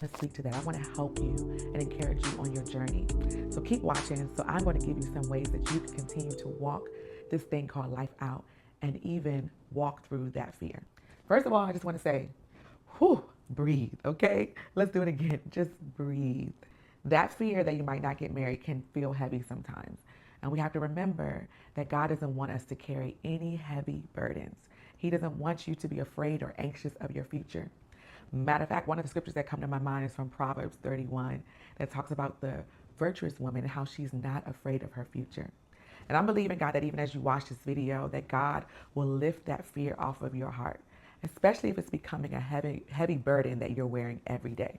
to speak to that. I want to help you and encourage you on your journey. So keep watching. So I'm going to give you some ways that you can continue to walk this thing called life out and even walk through that fear. First of all, I just want to say, whew, breathe, okay? Let's do it again. Just breathe. That fear that you might not get married can feel heavy sometimes. And we have to remember that God doesn't want us to carry any heavy burdens. He doesn't want you to be afraid or anxious of your future. Matter of fact, one of the scriptures that come to my mind is from Proverbs 31 that talks about the virtuous woman and how she's not afraid of her future. And I'm believing, God, that even as you watch this video, that God will lift that fear off of your heart, especially if it's becoming a heavy burden that you're wearing every day.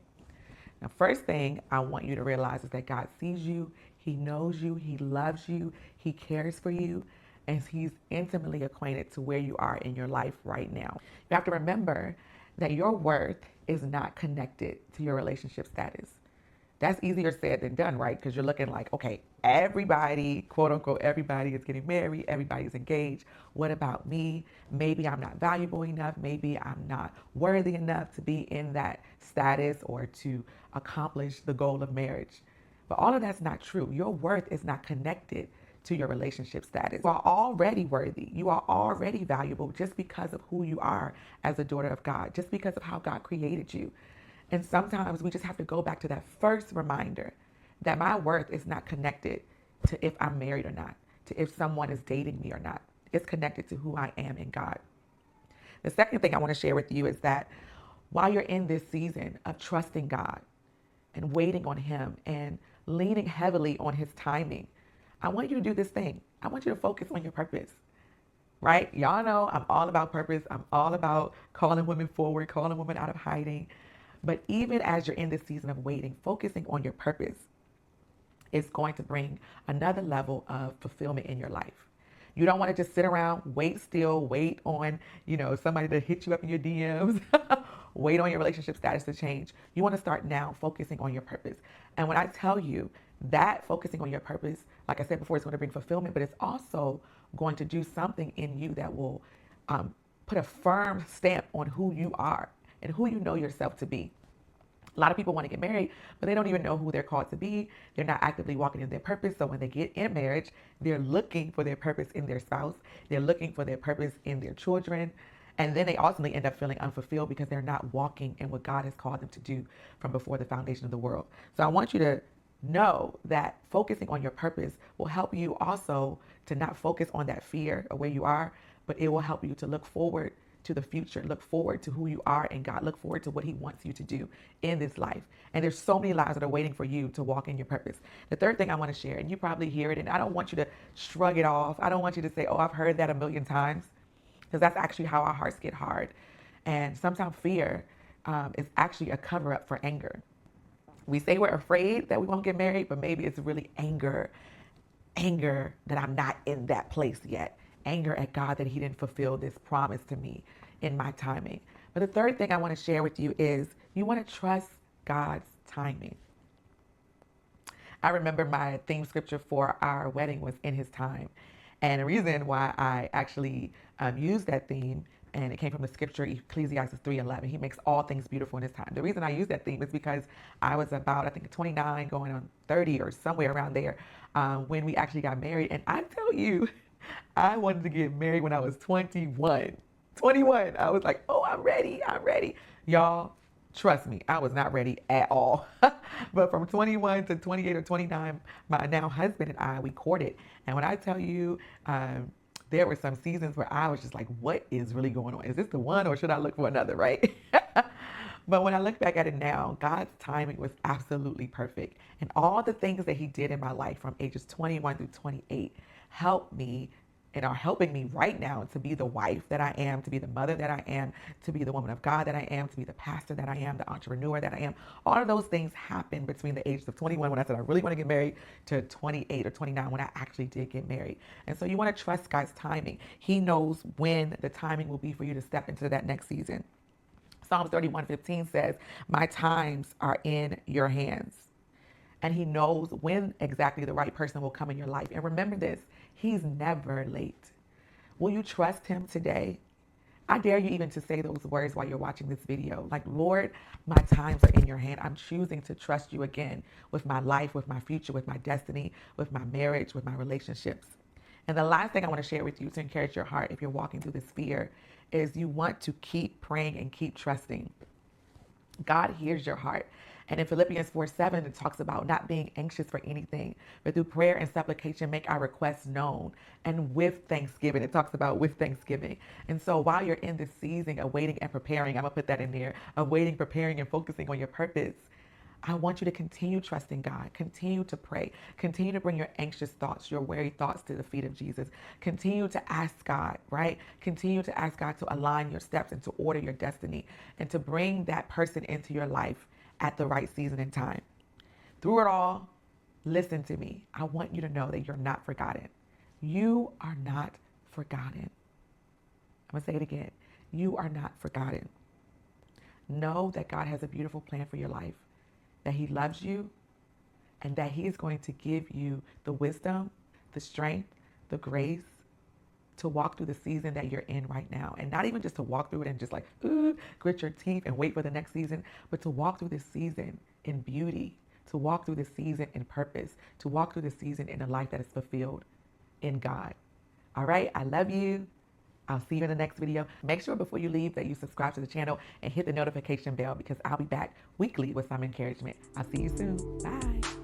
Now, first thing I want you to realize is that God sees you, He knows you, He loves you, He cares for you, and He's intimately acquainted to where you are in your life right now. You have to remember that your worth is not connected to your relationship status. That's easier said than done, right? Because you're looking like, okay, everybody, quote unquote, everybody is getting married, everybody's engaged. What about me? Maybe I'm not valuable enough. Maybe I'm not worthy enough to be in that status or to accomplish the goal of marriage. But all of that's not true. Your worth is not connected to your relationship status. You are already worthy. You are already valuable just because of who you are as a daughter of God, just because of how God created you. And sometimes we just have to go back to that first reminder that my worth is not connected to if I'm married or not, to if someone is dating me or not. It's connected to who I am in God. The second thing I want to share with you is that while you're in this season of trusting God and waiting on Him and leaning heavily on His timing, I want you to do this thing. I want you to focus on your purpose, right? Y'all know I'm all about purpose. I'm all about calling women forward, calling women out of hiding. But even as you're in this season of waiting, focusing on your purpose is going to bring another level of fulfillment in your life. You don't want to just sit around, wait still, wait on, somebody to hit you up in your DMs, wait on your relationship status to change. You want to start now focusing on your purpose. And when I tell you that focusing on your purpose, like I said before, it's going to bring fulfillment, but it's also going to do something in you that will put a firm stamp on who you are and who you know yourself to be. A lot of people want to get married, but they don't even know who they're called to be. They're not actively walking in their purpose. So when they get in marriage, they're looking for their purpose in their spouse. They're looking for their purpose in their children. And then they ultimately end up feeling unfulfilled because they're not walking in what God has called them to do from before the foundation of the world. So I want you to know that focusing on your purpose will help you also to not focus on that fear of where you are, but it will help you to look forward to the future, look forward to who you are in God, look forward to what He wants you to do in this life. And there's so many lives that are waiting for you to walk in your purpose. The third thing I want to share, and you probably hear it, and I don't want you to shrug it off. I don't want you to say, oh, I've heard that a million times, because that's actually how our hearts get hard. And sometimes fear is actually a cover up for anger. We say we're afraid that we won't get married, but maybe it's really anger that I'm not in that place yet. Anger at God that He didn't fulfill this promise to me in my timing. But the third thing I want to share with you is you want to trust God's timing. I remember my theme scripture for our wedding was in His time. And the reason why I actually used that theme, and it came from the scripture Ecclesiastes 3:11. He makes all things beautiful in His time. The reason I used that theme is because I was about, I think, 29 going on 30 or somewhere around there when we actually got married. And I tell you, I wanted to get married when I was 21. 21. I was like, oh, I'm ready. I'm ready. Y'all, trust me, I was not ready at all. But from 21 to 28 or 29, my now husband and I, we courted. And when I tell you, there were some seasons where I was just like, what is really going on? Is this the one or should I look for another, right? But when I look back at it now, God's timing was absolutely perfect. And all the things that He did in my life from ages 21 through 28 helped me and are helping me right now to be the wife that I am, to be the mother that I am, to be the woman of God that I am, to be the pastor that I am, the entrepreneur that I am. All of those things happened between the ages of 21 when I said I really want to get married to 28 or 29 when I actually did get married. And so you want to trust God's timing. He knows when the timing will be for you to step into that next season. Psalms 31:15 says, my times are in your hands. And He knows when exactly the right person will come in your life. And remember this, He's never late. Will you trust Him today? I dare you even to say those words while you're watching this video. Like, Lord, my times are in your hand. I'm choosing to trust you again with my life, with my future, with my destiny, with my marriage, with my relationships. And the last thing I want to share with you to encourage your heart if you're walking through this fear is you want to keep praying and keep trusting. God hears your heart. And in Philippians 4:7, it talks about not being anxious for anything, but through prayer and supplication, make our requests known. And with thanksgiving, it talks about with thanksgiving. And so while you're in this season, awaiting and preparing, I'm going to put that in there, awaiting, preparing, and focusing on your purpose, I want you to continue trusting God. Continue to pray. Continue to bring your anxious thoughts, your weary thoughts to the feet of Jesus. Continue to ask God, right? Continue to ask God to align your steps and to order your destiny and to bring that person into your life at the right season and time. Through it all, listen to me. I want you to know that you're not forgotten. You are not forgotten. I'm going to say it again. You are not forgotten. Know that God has a beautiful plan for your life, that he loves you, and that he is going to give you the wisdom, the strength, the grace to walk through the season that you're in right now. And not even just to walk through it and just like, grit your teeth and wait for the next season, but to walk through this season in beauty, to walk through this season in purpose, to walk through this season in a life that is fulfilled in God. All right, I love you. I'll see you in the next video. Make sure before you leave that you subscribe to the channel and hit the notification bell because I'll be back weekly with some encouragement. I'll see you soon. Bye.